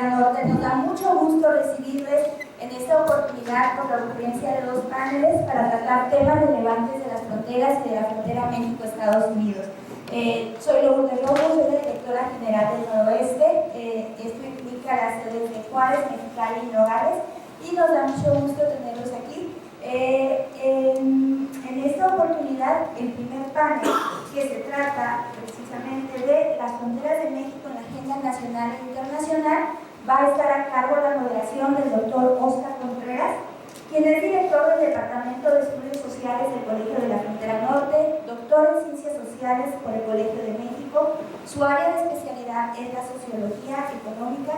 frontera norte. Nos da mucho gusto recibirles en esta oportunidad con la ocurrencia de 2 paneles para tratar temas relevantes de las fronteras y de la frontera México-Estados Unidos. Soy Lourdes Romo, soy la directora general del Noroeste. Esto implica las sedes de Juárez, Mexicali y Nogales, y nos da mucho gusto tenerlos aquí. En esta oportunidad, el primer panel, que se trata precisamente de las fronteras de México en la agenda nacional e internacional, va a estar a cargo de la moderación del doctor Óscar Contreras, quien es director del Departamento de Estudios Sociales del Colegio de la Frontera Norte, doctor en Ciencias Sociales por el Colegio de México. Su área de especialidad es la sociología económica,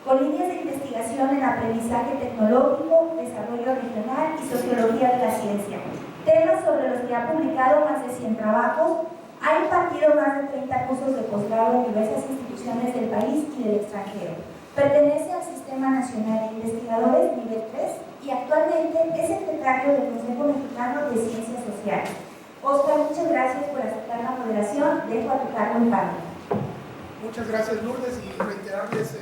con líneas de investigación en aprendizaje tecnológico, desarrollo regional y sociología de la ciencia. Temas sobre los que ha publicado más de 100 trabajos, ha impartido más de 30 cursos de posgrado en diversas instituciones del país y del extranjero. Pertenece al Sistema Nacional de Investigadores nivel 3 y actualmente es secretario del Consejo Mexicano de Ciencias Sociales. Óscar, muchas gracias por aceptar la moderación. Dejo a tu cargo el panel. Muchas gracias, Lourdes, y reiterarles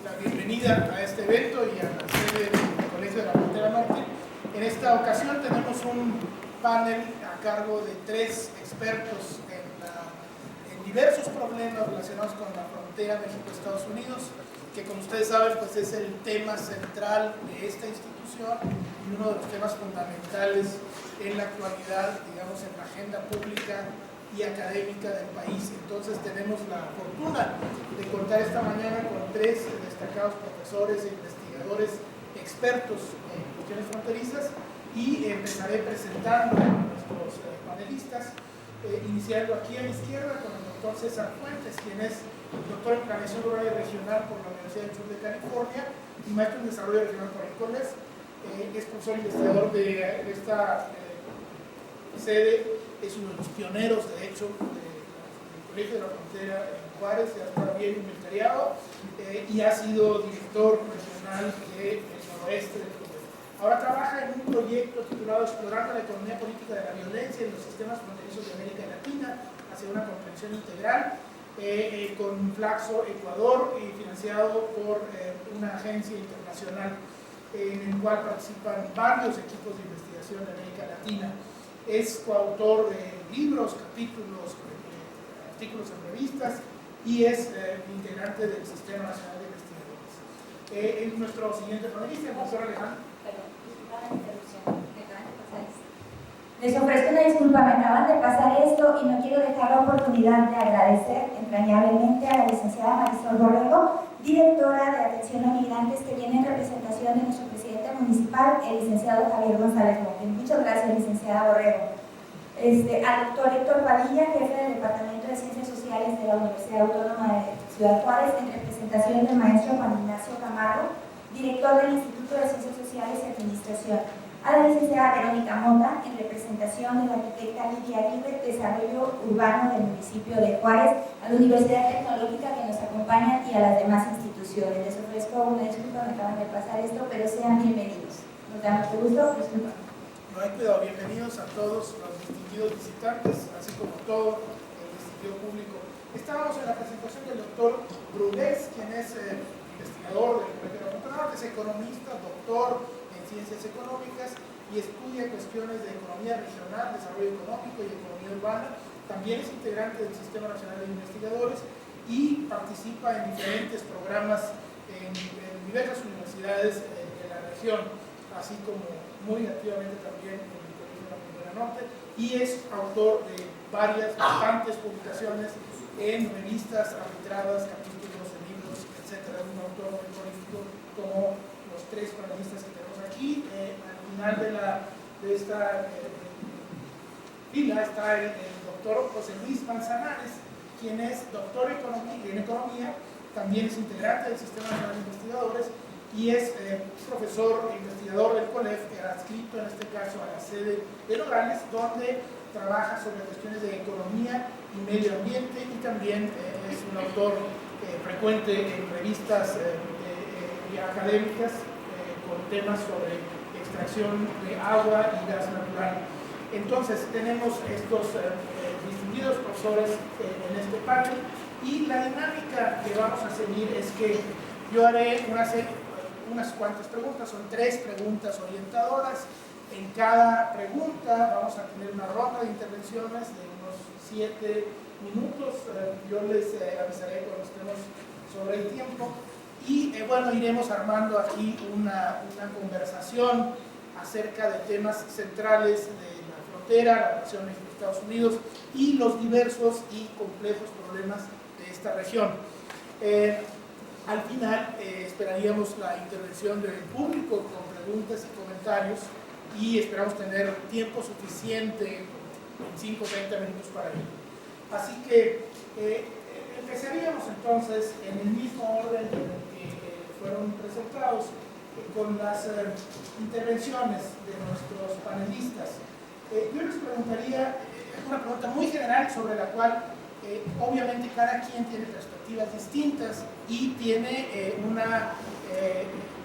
la bienvenida a este evento y a la sede del Colegio de la Frontera Norte. En esta ocasión tenemos un panel a cargo de 3 expertos en diversos problemas relacionados con la frontera México-Estados Unidos, que, como ustedes saben, pues es el tema central de esta institución y uno de los temas fundamentales en la actualidad, digamos, en la agenda pública y académica del país. Entonces tenemos la fortuna de contar esta mañana con 3 destacados profesores e investigadores expertos en cuestiones fronterizas, y empezaré presentando a nuestros panelistas, iniciando aquí a mi izquierda con el doctor César Fuentes, quien es doctor en Planeación Rural y Regional por la Universidad del Sur de California y maestro en Desarrollo Regional por el CONES. Es profesor investigador de esta sede, es uno de los pioneros, de hecho, del Colegio de la Frontera en Juárez, ya está bien inventariado, y ha sido director regional del Noroeste del Colegio. Ahora trabaja en un proyecto titulado Explorando la economía política de la violencia en los sistemas fronterizos de América Latina hacia una comprensión integral, con Flaxo Ecuador, y financiado por una agencia internacional en el cual participan varios equipos de investigación de América Latina. Es coautor de libros, capítulos, artículos en revistas, y es integrante del Sistema Nacional de Investigadores. Es nuestro siguiente panelista, el doctor Alejandro. Les ofrezco una disculpa, me acaban de pasar esto y no quiero dejar la oportunidad de agradecer entrañablemente a la licenciada Marisol Borrego, directora de Atención a Migrantes, que viene en representación de nuestro presidente municipal, el licenciado Javier González Montes. Muchas gracias, licenciada Borrego. Al doctor Héctor Padilla, jefe del Departamento de Ciencias Sociales de la Universidad Autónoma de Ciudad Juárez, en representación del maestro Juan Ignacio Camargo, director del Instituto de Ciencias Sociales y Administración. A la licenciada Verónica Mota, en representación de la arquitecta Lidia Aguirre, Desarrollo Urbano del municipio de Juárez, a la Universidad Tecnológica que nos acompaña y a las demás instituciones. Les ofrezco una disculpa, me acaban de pasar esto, pero sean bienvenidos. Nos da mucho gusto. Disculpa. No hay cuidado, bienvenidos a todos los distinguidos visitantes, así como todo el distinguido público. Estábamos en la presentación del doctor Brugués, quien es investigador del Colegio de la Frontera Norte, es economista, doctor en ciencias económicas y estudia cuestiones de economía regional, desarrollo económico y economía urbana. También es integrante del Sistema Nacional de Investigadores y participa en diferentes programas en diversas universidades de la región, así como muy activamente también en el Colegio de la Frontera Norte, y es autor de bastantes publicaciones en revistas arbitradas, capítulos de libros, etc. Es un autor muy prolífico, como los 3 panelistas que tenemos aquí. Al final de esta fila está el doctor José Luis Manzanares, quien es doctor en economía, también es integrante del Sistema Nacional de Investigadores y es profesor e investigador del COLEF, adscrito en este caso a la sede de Nogales, donde trabaja sobre cuestiones de economía y medio ambiente, y también es un autor frecuente en revistas académicas con temas sobre extracción de agua y gas natural. Entonces tenemos estos distinguidos profesores en este panel, y la dinámica que vamos a seguir es que Yo haré unas cuantas preguntas, son 3 preguntas orientadoras. En cada pregunta vamos a tener una ronda de intervenciones de unos 7 minutos. Yo les avisaré cuando estemos sobre el tiempo. Y bueno, iremos armando aquí una conversación acerca de temas centrales de la frontera, la relación México-Estados Unidos y los diversos y complejos problemas de esta región. Al final esperaríamos la intervención del público con preguntas y comentarios y esperamos tener tiempo suficiente, 25 o 30 minutos para ello. Así que empezaríamos entonces en el mismo orden en el que fueron presentados, con las intervenciones de nuestros panelistas. Yo les preguntaría una pregunta muy general sobre la cual obviamente cada quien tiene perspectivas distintas y tiene una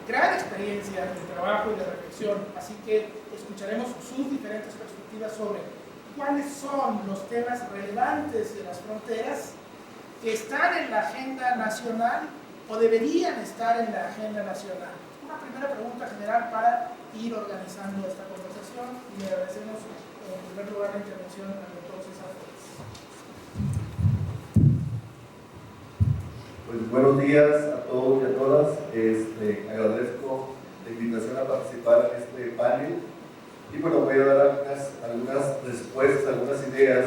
gran experiencia de trabajo y de reflexión, así que escucharemos sus diferentes perspectivas sobre cuáles son los temas relevantes de las fronteras que están en la agenda nacional o deberían estar en la agenda nacional. Una primera pregunta general para ir organizando esta conversación y le agradecemos en primer lugar la intervención al doctor César Flores. Pues buenos días a todos y a todas. Agradezco la invitación a participar en este panel y bueno, voy a dar algunas respuestas, algunas ideas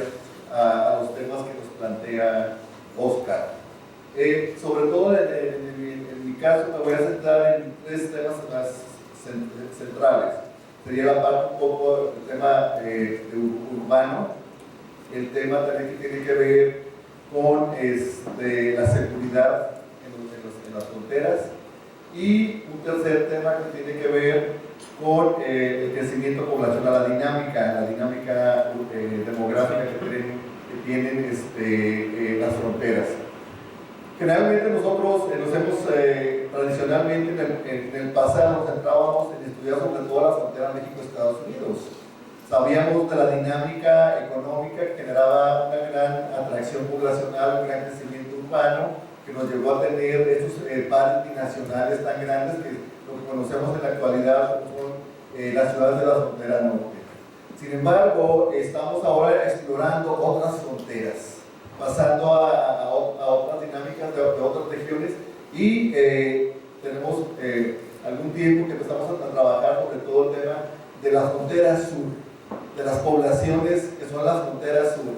a los temas que nos plantea Oscar. Sobre todo en mi caso me voy a centrar en 3 temas más centrales. Sería la parte un poco del tema urbano, el tema también que tiene que ver con la seguridad en las fronteras y un tercer tema que tiene que ver con el crecimiento poblacional, la dinámica demográfica que tienen las fronteras. Generalmente nosotros tradicionalmente en el pasado nos centrábamos en estudiar sobre todo la frontera México-Estados Unidos. Sabíamos de la dinámica económica que generaba una gran atracción poblacional, un gran crecimiento urbano, que nos llevó a tener estos pares binacionales tan grandes que lo que conocemos en la actualidad son las ciudades de la frontera norte. Sin embargo, estamos ahora explorando otras fronteras, pasando a otras dinámicas de otras regiones y tenemos algún tiempo que empezamos a trabajar sobre todo el tema de la frontera sur, de las poblaciones que son las fronteras sur,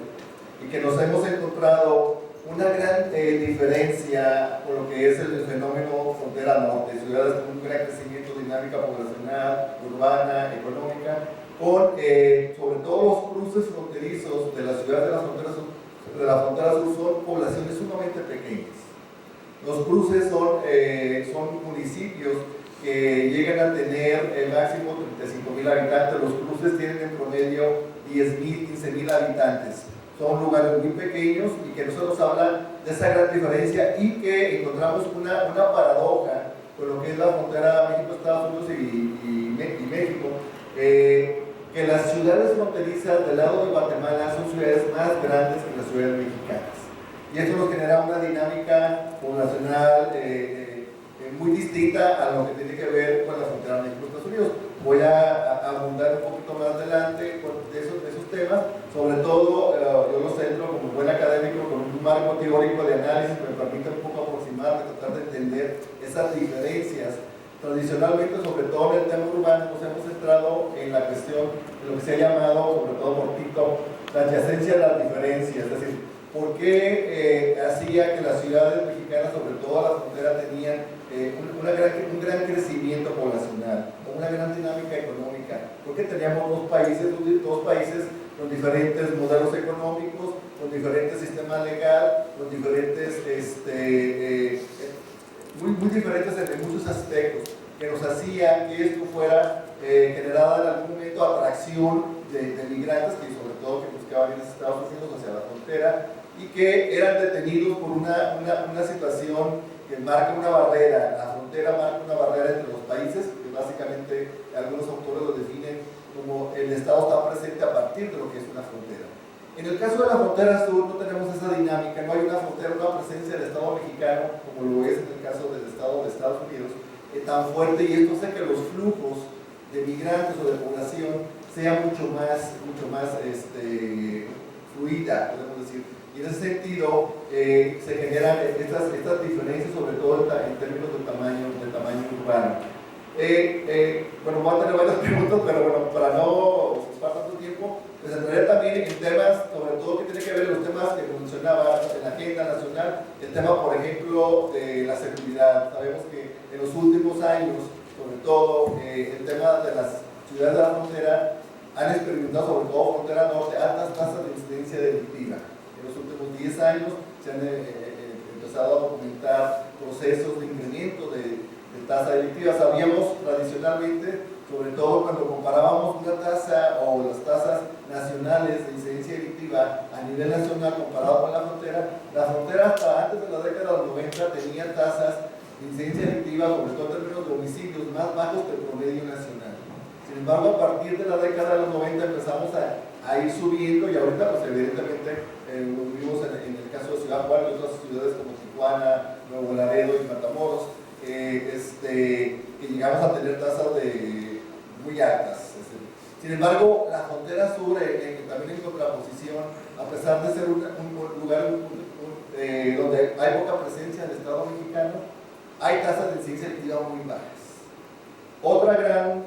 y que nos hemos encontrado una gran diferencia con lo que es el fenómeno frontera norte, ciudades con un gran crecimiento, dinámica poblacional, urbana, económica, con sobre todo los cruces fronterizos de las ciudades de la frontera sur son poblaciones sumamente pequeñas. Los cruces son municipios que llegan a tener el máximo 35,000 habitantes. Los cruces tienen en promedio 10,000, 15,000 habitantes. Son lugares muy pequeños y que no se nos habla de esa gran diferencia y que encontramos una paradoja con lo que es la frontera México-Estados Unidos y México, que las ciudades fronterizas del lado de Guatemala son ciudades más grandes que las ciudades mexicanas. Y eso nos genera una dinámica poblacional muy distinta a lo que tiene que ver con la frontera México-Estados Unidos. Voy a abundar un poquito más adelante de esos temas, sobre todo yo lo centro como buen académico con un marco teórico de análisis que me permite un poco aproximar, de tratar de entender esas diferencias. Tradicionalmente, sobre todo en el tema urbano, nos hemos centrado en la cuestión de lo que se ha llamado, sobre todo por Tito, la adyacencia de las diferencias, es decir, por qué hacía que las ciudades mexicanas, sobre todo la frontera, tenían un gran crecimiento poblacional, una gran dinámica económica, porque teníamos dos países con diferentes modelos económicos, con diferentes sistemas legal, con diferentes muy diferentes en muchos aspectos, que nos hacía que esto fuera generada en algún momento atracción de migrantes que sobre todo que buscaban ir a Estados Unidos hacia la frontera y que eran detenidos por una situación que marca una barrera. La frontera marca una barrera entre los países, que básicamente algunos autores lo definen como el Estado está presente a partir de lo que es una frontera. En el caso de la frontera sur no tenemos esa dinámica, no hay una frontera, una presencia del Estado mexicano como lo es en el caso del Estado de Estados Unidos tan fuerte, y esto hace que los flujos de migrantes o de población sea mucho más fluida, podemos decir. Y en ese sentido se generan estas diferencias, sobre todo en términos de tamaño urbano. Bueno, voy a tener varias preguntas, pero bueno, para no ocupar tanto tiempo, pues entraré también en temas, sobre todo que tiene que ver con los temas que mencionaba en la agenda nacional, el tema, por ejemplo, de la seguridad. Sabemos que en los últimos años, sobre todo el tema de las ciudades de la frontera, han experimentado, sobre todo frontera norte, altas tasas de incidencia delictiva. En los últimos 10 años se han empezado a documentar procesos de incremento de tasa delictiva. Sabíamos tradicionalmente, sobre todo cuando comparábamos una tasa o las tasas nacionales de incidencia delictiva a nivel nacional comparado con la frontera hasta antes de la década de los 90 tenía tasas de incidencia delictiva, sobre todo en términos de homicidios, más bajos que el promedio nacional. Sin embargo, a partir de la década de los 90 empezamos a ir subiendo, y ahorita pues evidentemente lo vimos en el caso de Ciudad Juárez y otras ciudades como Tijuana, Nuevo Laredo y Matamoros, que llegamos a tener tasas muy altas. Sin embargo, la frontera sur, también en contraposición, a pesar de ser un lugar donde hay poca presencia del Estado mexicano, hay tasas de incidencia delictiva muy bajas. Otra gran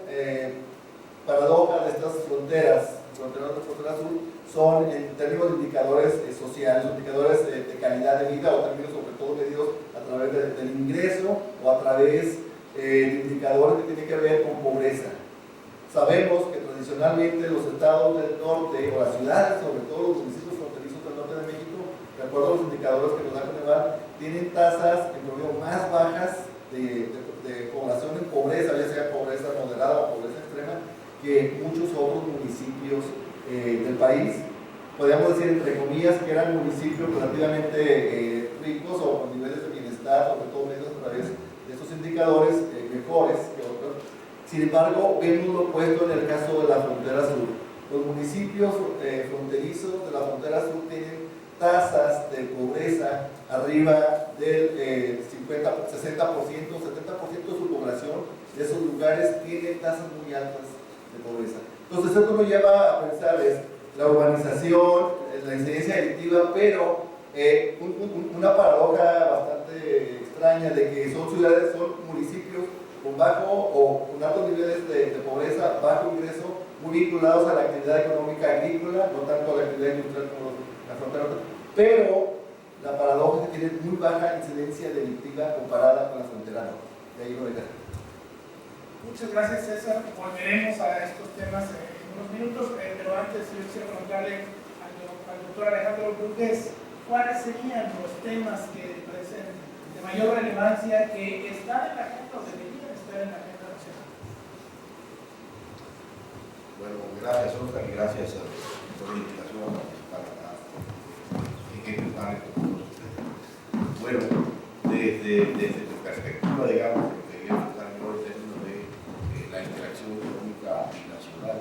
paradoja de estas fronteras de frontera sur, son en términos de indicadores sociales, indicadores de calidad de vida, o términos sobre todo medidos a través del ingreso o a través de indicadores que tienen que ver con pobreza. Sabemos que tradicionalmente los estados del norte, o las ciudades, sobre todo los municipios fronterizos del norte de México, de acuerdo a los indicadores que nos da Coneval, tienen tasas en promedio más bajas de población en pobreza, ya sea pobreza moderada o pobreza extrema, que muchos otros municipios del país. Podríamos decir, entre comillas, que eran municipios relativamente ricos o con niveles de bienestar, sobre todo medios a través de estos indicadores mejores que otros. Sin embargo, vemos lo opuesto en el caso de la frontera sur. Los municipios fronterizos de la frontera sur tienen tasas de pobreza arriba del 50, 60%, 70% de su población de esos lugares tiene tasas muy altas de pobreza. Entonces esto nos lleva a pensar la urbanización, la incidencia delictiva, pero una paradoja bastante extraña de que son municipios con bajo o con altos niveles de pobreza, bajo ingreso, muy vinculados a la actividad económica agrícola, no tanto a la actividad industrial como la frontera norte, pero la paradoja es que tienen muy baja incidencia delictiva comparada con la frontera norte. De ahí lo dejaré. Muchas gracias, César. Volveremos a estos temas en unos minutos, pero antes yo quisiera preguntarle al doctor Alejandro Burgues, ¿cuáles serían los temas que parecen de mayor relevancia que están en la agenda o deberían estar en la agenda nacional? Bueno, gracias, Oscar, y gracias por la invitación a participar acá en este panel con todos ustedes. Bueno, desde tu perspectiva, digamos, lo que quería tratar yo en términos de la interacción económica nacional,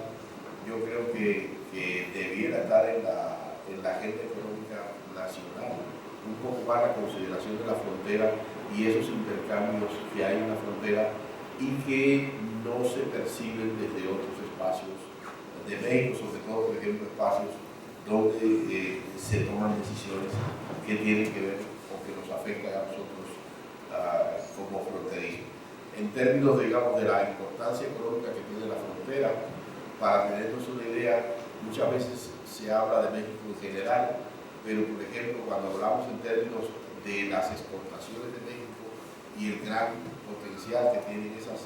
yo creo que debiera estar en la agenda económica nacional un poco más la consideración de la frontera y esos intercambios que hay en la frontera y que no se perciben desde otros espacios de México, sobre todo, por ejemplo, espacios donde se toman decisiones que tienen que ver o que nos afectan a nosotros como fronterizos. En términos, digamos, de la importancia económica que tiene la frontera, para tenernos una idea, muchas veces se habla de México en general, pero por ejemplo, cuando hablamos en términos de las exportaciones de México y el gran potencial que tienen esas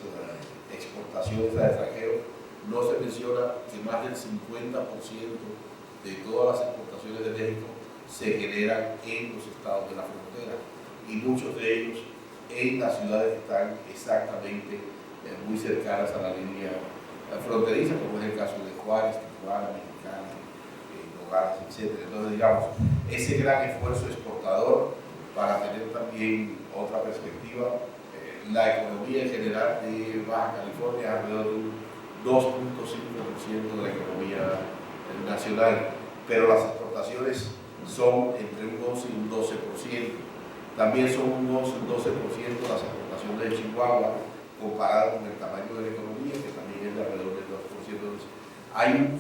exportaciones al extranjero, no se menciona que más del 50% de todas las exportaciones de México se generan en los estados de la frontera, y muchos de ellos en las ciudades que están exactamente muy cercanas a la línea fronteriza, como es el caso de Juárez, Tijuana, Mexicali, Nogales, etc. Entonces, digamos, ese gran esfuerzo exportador, para tener también otra perspectiva, la economía en general de Baja California es alrededor de un 2.5% de la economía nacional, pero las exportaciones son entre un 11 y un 12%. También son un 11 y un 12% las exportaciones de Chihuahua, comparado con el tamaño de la economía, que también es de alrededor del 2%. Hay una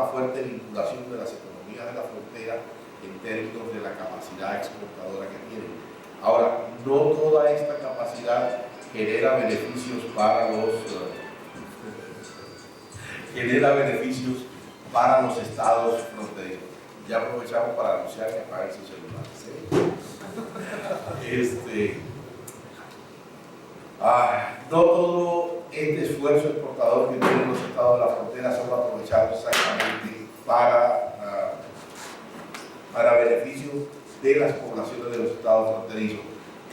fuerte vinculación de las economías de la frontera en términos de la capacidad exportadora que tienen. Ahora, no toda esta capacidad genera beneficios para los estados fronterizos. Ya aprovechamos para anunciar que apaguen sus celulares. No todo este esfuerzo exportador que tienen los estados de la frontera son aprovechados exactamente para beneficio de las poblaciones de los estados fronterizos.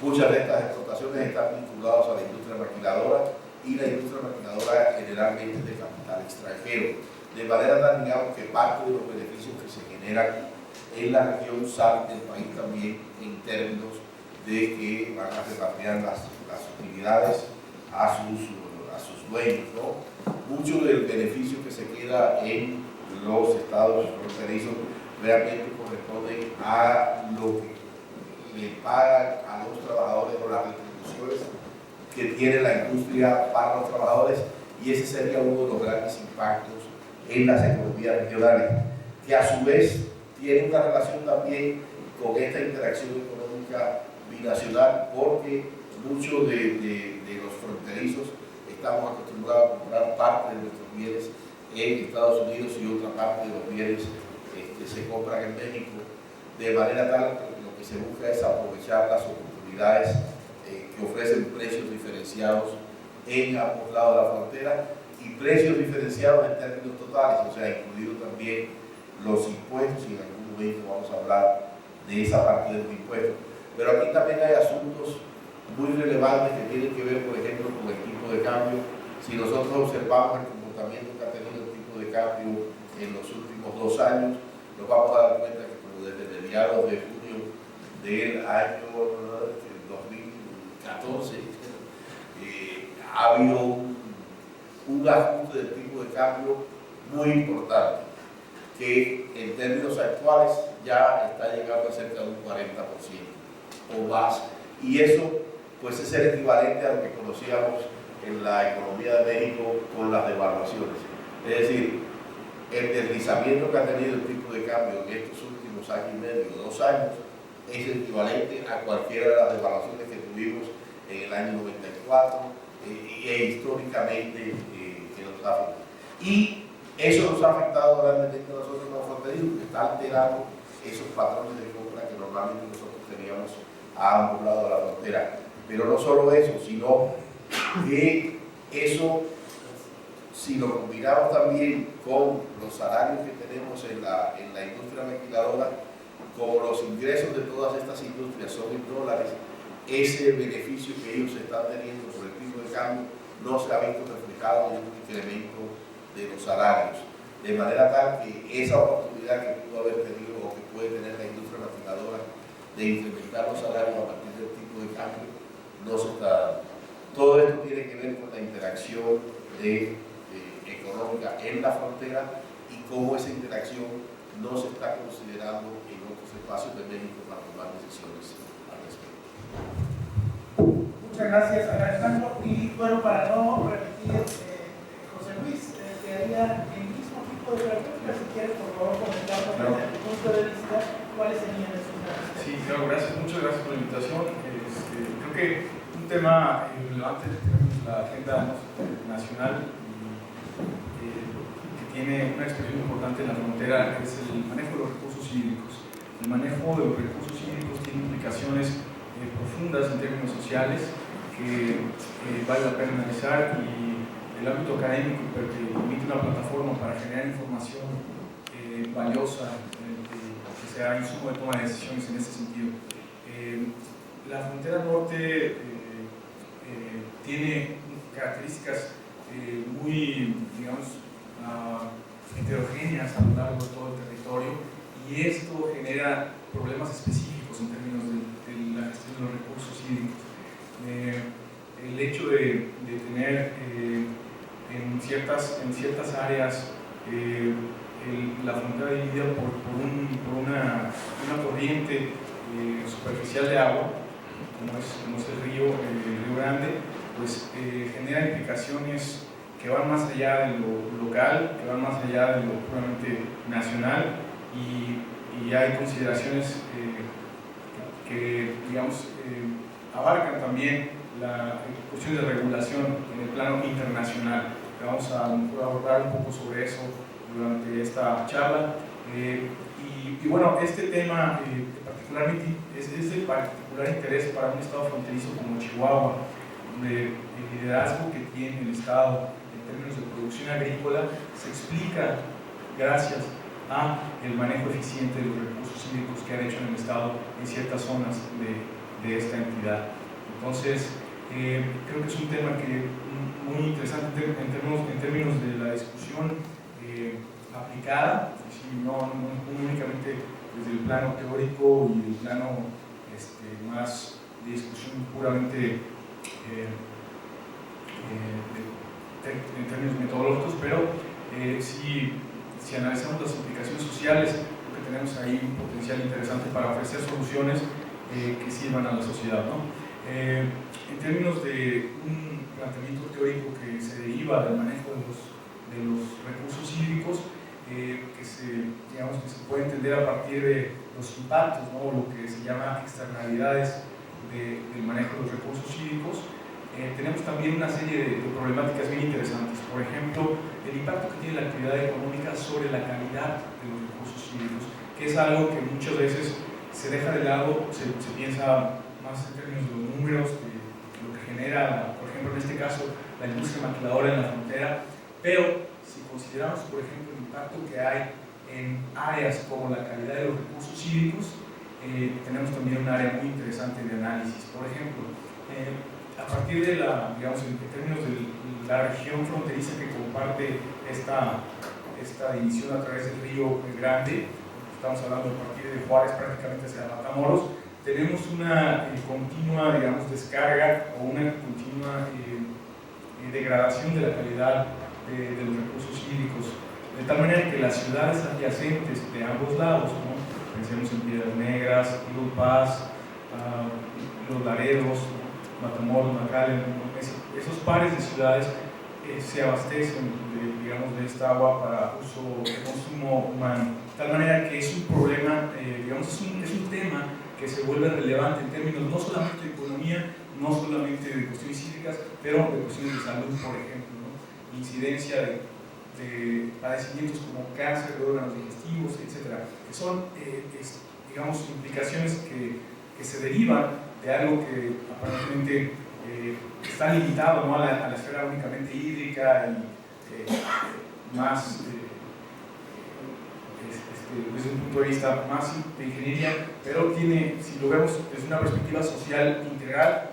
Muchas de estas exportaciones están vinculadas a la industria maquiladora, y la industria maquiladora generalmente es de capital extranjero, de manera tal, digamos, que parte de los beneficios que se generan en la región salen del país también en términos de que van a repatriar las utilidades a sus dueños, ¿no? Mucho del beneficio que se queda en los estados fronterizos realmente corresponde a lo que le pagan a los trabajadores o las retribuciones que tiene la industria para los trabajadores, y ese sería uno de los grandes impactos en las economías regionales, que a su vez tiene una relación también con esta interacción económica binacional, porque muchos de los fronterizos estamos acostumbrados a comprar parte de nuestros bienes en Estados Unidos y otra parte de los bienes se compran en México, de manera tal que lo que se busca es aprovechar las oportunidades que ofrecen precios diferenciados en ambos lados de la frontera, y precios diferenciados en términos totales, o sea, incluido también los impuestos, y en algún momento vamos a hablar de esa parte de los impuestos. Pero aquí también hay asuntos muy relevantes que tienen que ver, por ejemplo, con el tipo de cambio. Si nosotros observamos el comportamiento que ha tenido el tipo de cambio en los últimos 2 años, nos vamos a dar cuenta que como desde mediados de junio del año 2014 ha habido un ajuste del tipo de cambio muy importante, que en términos actuales ya está llegando a cerca de un 40% o más, y eso pues es el equivalente a lo que conocíamos en la economía de México con las devaluaciones. Es decir, el deslizamiento que ha tenido el tipo de cambio en estos últimos año y medio, 2 años, es el equivalente a cualquiera de las devaluaciones que tuvimos en el año 94 e históricamente que nos ha afectado. Y eso nos ha afectado realmente a nosotros como fronterizos, que está alterando esos patrones de compra que normalmente nosotros teníamos a ambos lados de la frontera. Pero no solo eso, sino que eso, si lo combinamos también con los salarios que tenemos en la industria maquiladora, como los ingresos de todas estas industrias son en dólares, ese beneficio que ellos están teniendo por el tipo de cambio no se ha visto reflejado en un incremento de los salarios. De manera tal que esa oportunidad que pudo haber tenido o que puede tener la industria maquiladora de incrementar los salarios a partir del tipo de cambio no se está dando. Todo esto tiene que ver con la interacción económica en la frontera y cómo esa interacción no se está considerando en otros espacios de México para tomar decisiones al respecto. Muchas gracias, Alejandro. Y bueno, para no repetir, José Luis, te haría el mismo tipo de preguntas. Si quieres, por favor, comentarnos desde tu punto de vista cuáles serían esos temas. Sí, claro, gracias, muchas gracias por la invitación. Creo que un tema relevante que tenemos en la agenda nacional que tiene una expresión importante en la frontera es el manejo de los recursos hídricos. El manejo de los recursos hídricos tiene implicaciones profundas en términos sociales que vale la pena analizar, y el ámbito académico que permite una plataforma para generar información valiosa que sea insumo de toma de decisiones en ese sentido. La frontera norte tiene características muy, digamos, heterogéneas a lo largo de todo el territorio, y esto genera problemas específicos en términos de la gestión de los recursos hídricos. El hecho de tener en ciertas áreas la frontera dividida por una corriente superficial de agua, como es el río pues genera implicaciones que van más allá de lo local, que van más allá de lo puramente nacional, y hay consideraciones que digamos, abarcan también la cuestión de regulación en el plano internacional. Vamos a abordar un poco sobre eso durante esta charla. Y bueno, este tema particularmente es de particular interés para un estado fronterizo como Chihuahua, donde el liderazgo que tiene el estado en términos de producción agrícola se explica gracias a el manejo eficiente de los recursos hídricos que han hecho en el estado en ciertas zonas de esta entidad. Entonces, creo que es un tema muy interesante en términos de la discusión aplicada, no únicamente desde el plano teórico y el plano más de discusión puramente en términos metodológicos, pero si analizamos las implicaciones sociales, creo que tenemos ahí un potencial interesante para ofrecer soluciones que sirvan a la sociedad, ¿no? En términos de un planteamiento teórico que se deriva del manejo de los recursos hídricos, que se puede entender a partir de los impactos, ¿no? Lo que se llama externalidades del manejo de los recursos hídricos. Tenemos también una serie de problemáticas bien interesantes. Por ejemplo, el impacto que tiene la actividad económica sobre la calidad de los recursos hídricos, que es algo que muchas veces se deja de lado, se piensa más en términos de los números, de lo que genera, por ejemplo, en este caso, la industria maquiladora en la frontera, pero si consideramos, por ejemplo, el impacto que hay en áreas como la calidad de los recursos hídricos, tenemos también un área muy interesante de análisis. Por ejemplo, a partir de digamos, en términos de la región fronteriza que comparte esta división a través del río Grande, estamos hablando a partir de Juárez prácticamente hacia Matamoros, tenemos una continua, digamos, descarga o una continua degradación de la calidad de los recursos hídricos, de tal manera que las ciudades adyacentes de ambos lados, ¿no? Pensemos en Piedras Negras, Eagle Pass, Los Laredos, Matamoros, McAllen, esos pares de ciudades se abastecen de esta agua para uso de consumo humano, de tal manera que es un problema, digamos, es un tema que se vuelve relevante en términos no solamente de economía, no solamente de cuestiones hídricas, pero de cuestiones de salud, por ejemplo, ¿no? Incidencia de padecimientos como cáncer de órganos digestivos, etcétera, que son, digamos, implicaciones que se derivan de algo que aparentemente está limitado, ¿no? a la esfera únicamente hídrica y más desde un punto de vista más de ingeniería, pero tiene, si lo vemos desde una perspectiva social integral,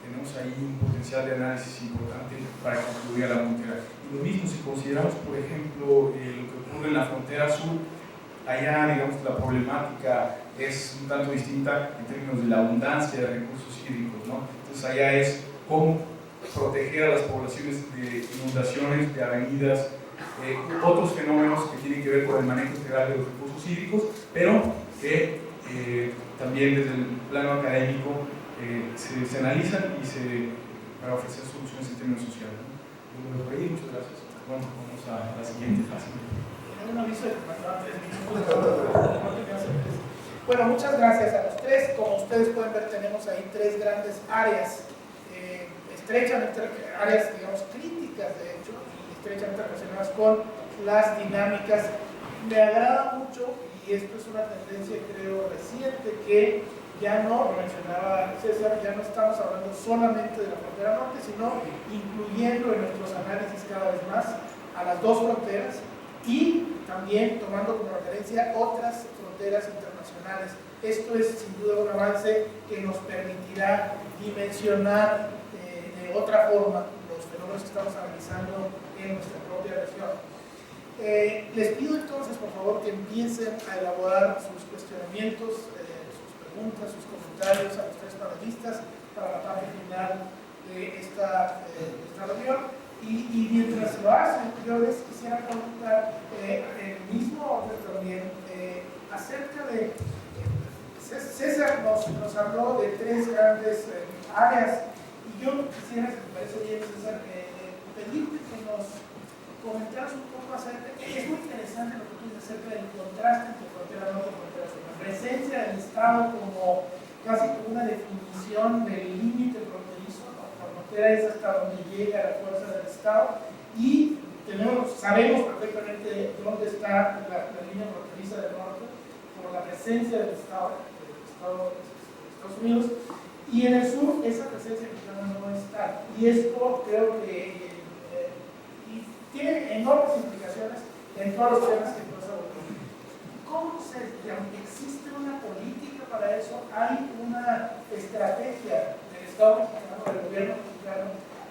tenemos ahí un potencial de análisis importante para concluir a la frontera. Y lo mismo si consideramos, por ejemplo, lo que ocurre en la frontera sur, allá, digamos, la problemática es un tanto distinta en términos de la abundancia de recursos hídricos, ¿no? Entonces allá es cómo proteger a las poblaciones de inundaciones, de avenidas, otros fenómenos que tienen que ver con el manejo integral de los recursos hídricos, pero que también desde el plano académico se analizan para ofrecer soluciones en términos sociales, ¿no? Muchas gracias. Bueno, vamos a la siguiente fase. Un aviso de que faltaban 3 minutos. Bueno, muchas gracias a los tres. Como ustedes pueden ver, tenemos ahí 3 grandes áreas, estrechamente áreas, digamos, críticas de hecho, y estrechamente relacionadas con las dinámicas. Me agrada mucho, y esto es una tendencia creo reciente, que ya no, lo mencionaba César, ya no estamos hablando solamente de la frontera norte, sino incluyendo en nuestros análisis cada vez más a las 2 fronteras, y también tomando como referencia otras fronteras internacionales. Esto es sin duda un avance que nos permitirá dimensionar de otra forma los fenómenos que estamos analizando en nuestra propia región. Les pido entonces, por favor, que empiecen a elaborar sus cuestionamientos, sus preguntas, sus comentarios a los 3 panelistas para la parte final de esta reunión. Y mientras lo hacen, yo les quisiera preguntar el mismo orden también acerca de César nos habló de 3 grandes áreas, yo quisiera, si te parece bien, César, pedirte que nos comentaras un poco acerca, es muy interesante lo que tú dices acerca del contraste entre frontera norte y frontera sur, la presencia del Estado como casi como una definición del límite fronterizo, ¿no? La frontera es hasta donde llega la fuerza del Estado y sabemos perfectamente dónde está la línea fronteriza del norte por la presencia del Estado de Estados Unidos, y en el sur esa presencia mexicana no está, y esto creo que tiene enormes implicaciones en todos los temas que tú has abordado. ¿Cómo existe una política para eso? ¿Hay una estrategia del Estado mexicano, del gobierno mexicano,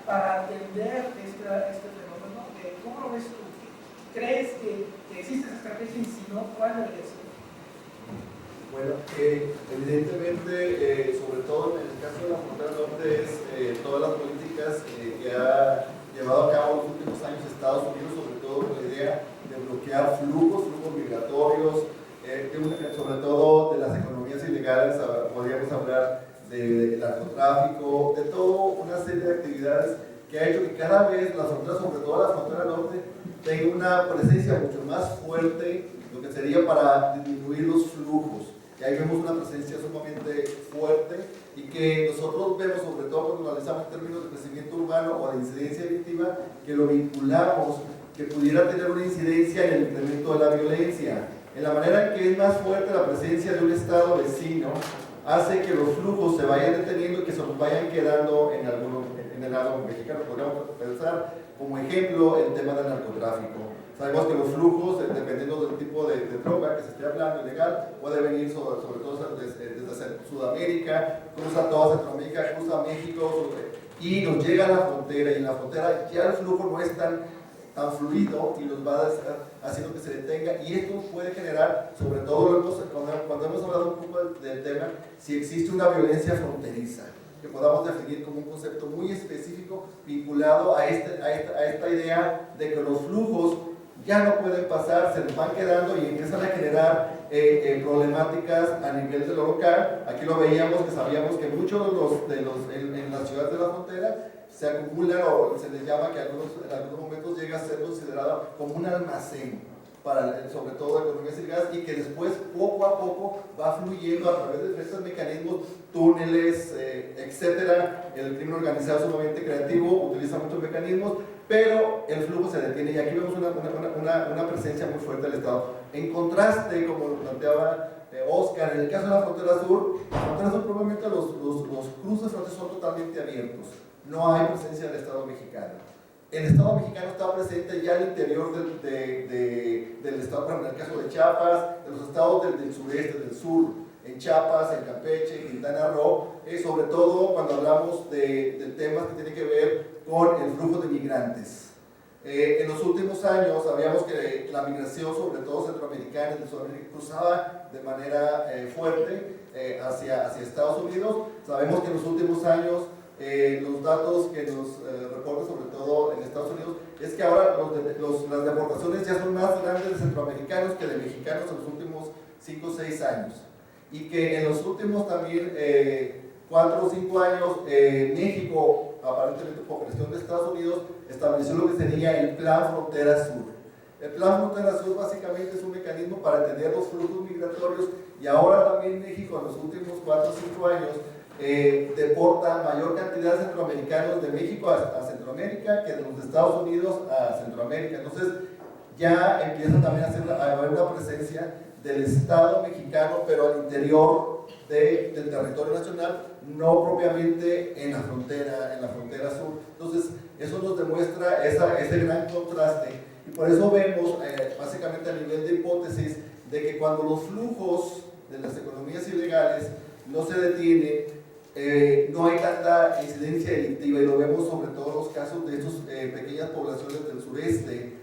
para atender este fenómeno? ¿Cómo lo ves tú? ¿Crees que existe esa estrategia y si no, cuál debería ser? Bueno, evidentemente, sobre todo en el caso de la frontera norte, es todas las políticas que ha llevado a cabo en los últimos años Estados Unidos, sobre todo con la idea de bloquear flujos migratorios, sobre todo de las economías ilegales. Podríamos hablar de narcotráfico, de toda una serie de actividades que ha hecho que cada vez la frontera, sobre todo la frontera norte, tenga una presencia mucho más fuerte, lo que sería para disminuir los flujos. Y ahí vemos una presencia sumamente fuerte y que nosotros vemos, sobre todo cuando analizamos en términos de crecimiento urbano o de incidencia delictiva, que lo vinculamos, que pudiera tener una incidencia en el incremento de la violencia. En la manera en que es más fuerte la presencia de un estado vecino, hace que los flujos se vayan deteniendo y que se vayan quedando en el lado mexicano. Podríamos pensar como ejemplo el tema del narcotráfico. Sabemos que los flujos, dependiendo del tipo de droga que se esté hablando ilegal, puede venir sobre todo desde Sudamérica, cruza toda Centroamérica, cruza México y nos llega a la frontera, y en la frontera ya el flujo no es tan fluido y nos va haciendo que se detenga, y esto puede generar, sobre todo cuando hemos hablado un poco del tema, si existe una violencia fronteriza, que podamos definir como un concepto muy específico vinculado a esta idea de que los flujos ya no pueden pasar, se les van quedando y empiezan a generar problemáticas a nivel de lo local. Aquí lo veíamos, que sabíamos que muchos en las ciudades de la frontera se acumulan, o se les llama, que en algunos momentos llega a ser considerado como un almacén para, sobre todo, economías ilegales, y que después poco a poco va fluyendo a través de diferentes mecanismos, túneles, etcétera. El crimen organizado es sumamente creativo, utiliza muchos mecanismos, pero el flujo se detiene, y aquí vemos una presencia muy fuerte del Estado. En contraste, como lo planteaba Oscar, en el caso de la frontera sur probablemente los cruces fronterizos son totalmente abiertos, no hay presencia del Estado mexicano. El Estado mexicano está presente ya al interior del Estado, en el caso de Chiapas, de los estados del sureste, del sur, en Chiapas, en Campeche, en Quintana Roo, sobre todo cuando hablamos de temas que tienen que ver con el flujo de migrantes. En los últimos años sabíamos que la migración, sobre todo centroamericana y de Sudamérica, cruzaba de manera fuerte hacia Estados Unidos. Sabemos que en los últimos años los datos que nos reportan, sobre todo en Estados Unidos, es que ahora las deportaciones ya son más grandes de centroamericanos que de mexicanos en los últimos 5 o 6 años. Y que en los últimos también 4 o 5 años, México, aparentemente por presión de Estados Unidos, estableció lo que sería el Plan Frontera Sur. El Plan Frontera Sur básicamente es un mecanismo para atender los flujos migratorios, y ahora también México en los últimos 4 o 5 años deporta mayor cantidad de centroamericanos de México a Centroamérica que de los Estados Unidos a Centroamérica. Entonces ya empieza también a haber una presencia del Estado mexicano, pero al interior del territorio nacional, no propiamente en la frontera sur. Entonces eso nos demuestra ese gran contraste, y por eso vemos básicamente a nivel de hipótesis de que cuando los flujos de las economías ilegales no se detienen, no hay tanta incidencia delictiva, y lo vemos sobre todo en los casos de estas pequeñas poblaciones del sureste,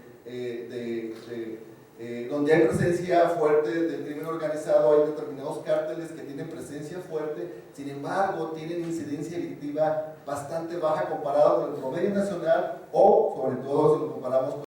donde hay presencia fuerte del crimen organizado. Hay determinados cárteles que tienen presencia fuerte, sin embargo tienen incidencia delictiva bastante baja comparado con el promedio nacional, o sobre todo si lo comparamos con